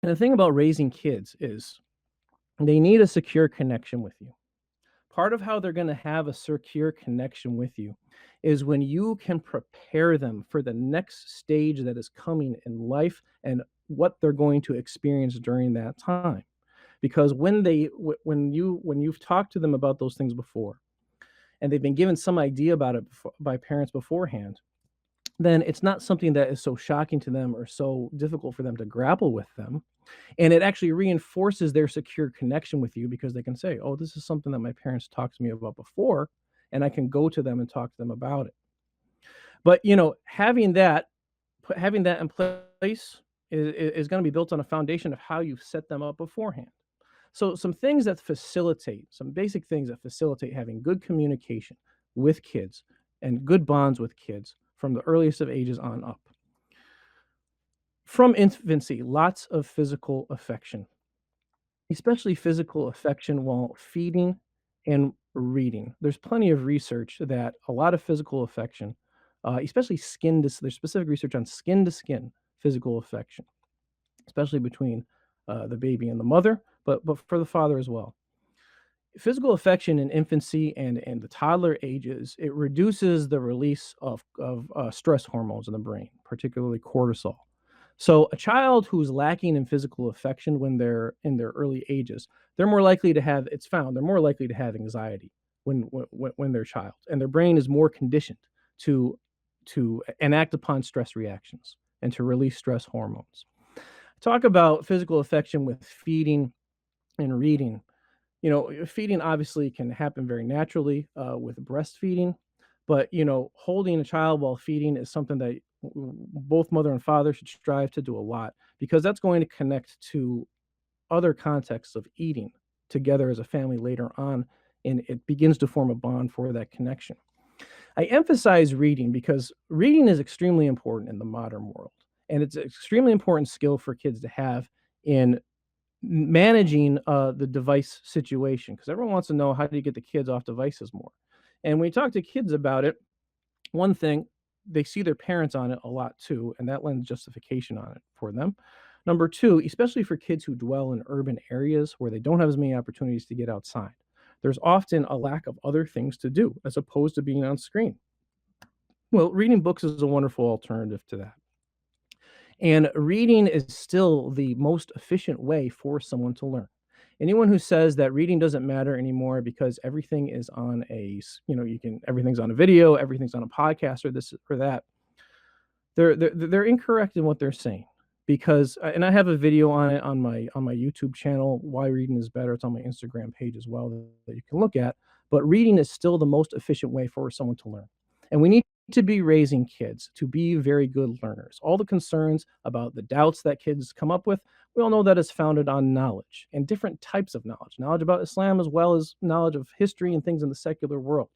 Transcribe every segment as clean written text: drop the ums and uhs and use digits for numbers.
And the thing about raising kids is they need a secure connection with you. Part of how they're going to have a secure connection with you is when you can prepare them for the next stage that is coming in life and what they're going to experience during that time. Because when you've talked to them about those things before, and they've been given some idea about it by parents beforehand, then it's not something that is so shocking to them or so difficult for them to grapple with them. And it actually reinforces their secure connection with you because they can say, oh, this is something that my parents talked to me about before, and I can go to them and talk to them about it. But having that in place is going to be built on a foundation of how you've set them up beforehand. So some basic things that facilitate having good communication with kids and good bonds with kids from the earliest of ages on up. From infancy, lots of physical affection, especially physical affection while feeding and reading. There's plenty of research that a lot of physical affection, especially there's specific research on skin to skin physical affection, especially between the baby and the mother, but for the father as well. Physical affection in infancy and the toddler ages, it reduces the release of stress hormones in the brain, particularly cortisol. So a child who's lacking in physical affection when they're in their early ages, they're more likely to have anxiety when they're a child, and their brain is more conditioned to enact upon stress reactions and to release stress hormones. Talk about physical affection with feeding and reading. Feeding obviously can happen very naturally with breastfeeding, but holding a child while feeding is something that both mother and father should strive to do a lot, because that's going to connect to other contexts of eating together as a family later on, and it begins to form a bond for that connection. I emphasize reading because reading is extremely important in the modern world, and it's an extremely important skill for kids to have in managing the device situation, because everyone wants to know, how do you get the kids off devices more? And when you talk to kids about it, one thing, they see their parents on it a lot too, and that lends justification on it for them. Number two, especially for kids who dwell in urban areas where they don't have as many opportunities to get outside, there's often a lack of other things to do as opposed to being on screen. Well, reading books is a wonderful alternative to that. And reading is still the most efficient way for someone to learn. Anyone who says that reading doesn't matter anymore because everything is on everything's on a video, everything's on a podcast or this or that, they're incorrect in what they're saying. Because and I have a video on it on my YouTube channel, why reading is better. It's on my Instagram page as well that you can look at. But reading is still the most efficient way for someone to learn. And we need to be raising kids to be very good learners. All the concerns about the doubts that kids come up with, we all know that is founded on knowledge and different types of knowledge about Islam as well as knowledge of history and things in the secular world.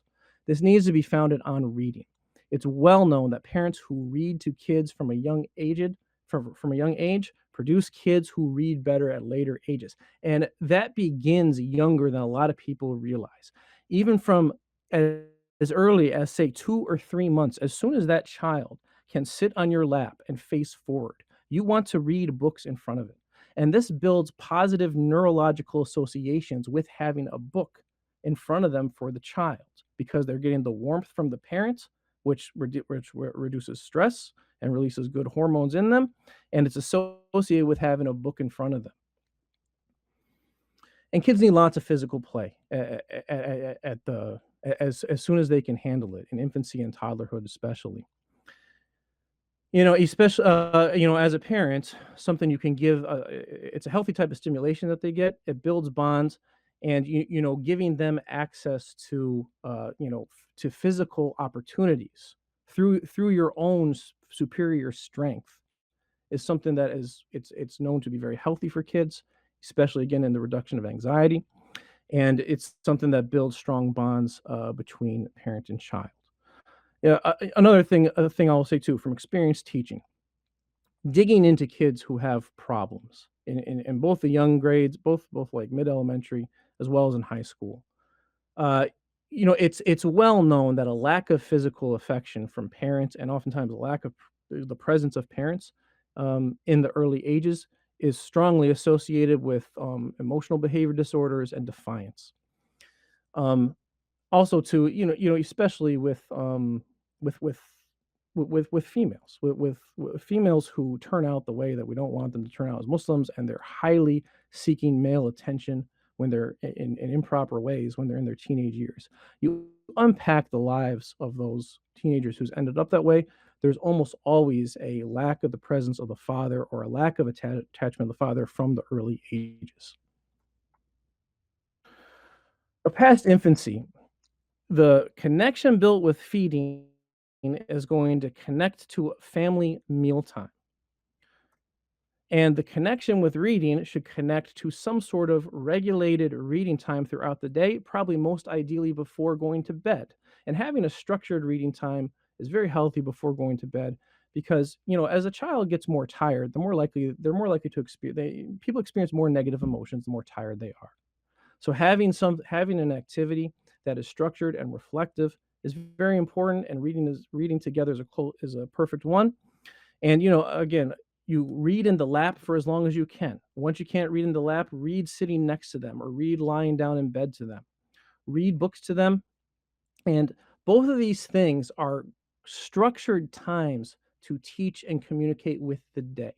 This needs to be founded on reading. It's well known that parents who read to kids from a young age produce kids who read better at later ages. And that begins younger than a lot of people realize. Even from as early as, say, 2 or 3 months, as soon as that child can sit on your lap and face forward, you want to read books in front of it. And this builds positive neurological associations with having a book in front of them for the child, because they're getting the warmth from the parent, which reduces stress and releases good hormones in them, and it's associated with having a book in front of them. And kids need lots of physical play as soon as they can handle it, in infancy and toddlerhood especially. Especially as a parent, something you can give. It's a healthy type of stimulation that they get. It builds bonds, and giving them access to to physical opportunities through your own superior strength is something that it's known to be very healthy for kids, especially again in the reduction of anxiety, and it's something that builds strong bonds between parent and child. Yeah, another thing, I will say too, from experience teaching, digging into kids who have problems in both the young grades, both like mid elementary as well as in high school. It's well known that a lack of physical affection from parents, and oftentimes a lack of the presence of parents in the early ages, is strongly associated with emotional behavior disorders and defiance. Um, Also too, especially with with with females, with females who turn out the way that we don't want them to turn out as Muslims, and they're highly seeking male attention when they're in improper ways when they're in their teenage years. You unpack the lives of those teenagers who's ended up that way. There's almost always a lack of the presence of the father or a lack of attachment of the father from the early ages. Or past infancy, the connection built with feeding is going to connect to family mealtime. And the connection with reading should connect to some sort of regulated reading time throughout the day, probably most ideally before going to bed. And having a structured reading time is very healthy before going to bed because, as a child gets more tired, they're more likely to experience people experience more negative emotions the more tired they are. So having an activity that is structured and reflective is very important, and reading together is a perfect one. And again, you read in the lap for as long as you can. Once you can't read in the lap, read sitting next to them or read lying down in bed to them. Read books to them, and both of these things are structured times to teach and communicate with the day.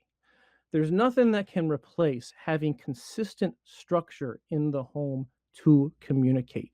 There's nothing that can replace having consistent structure in the home to communicate.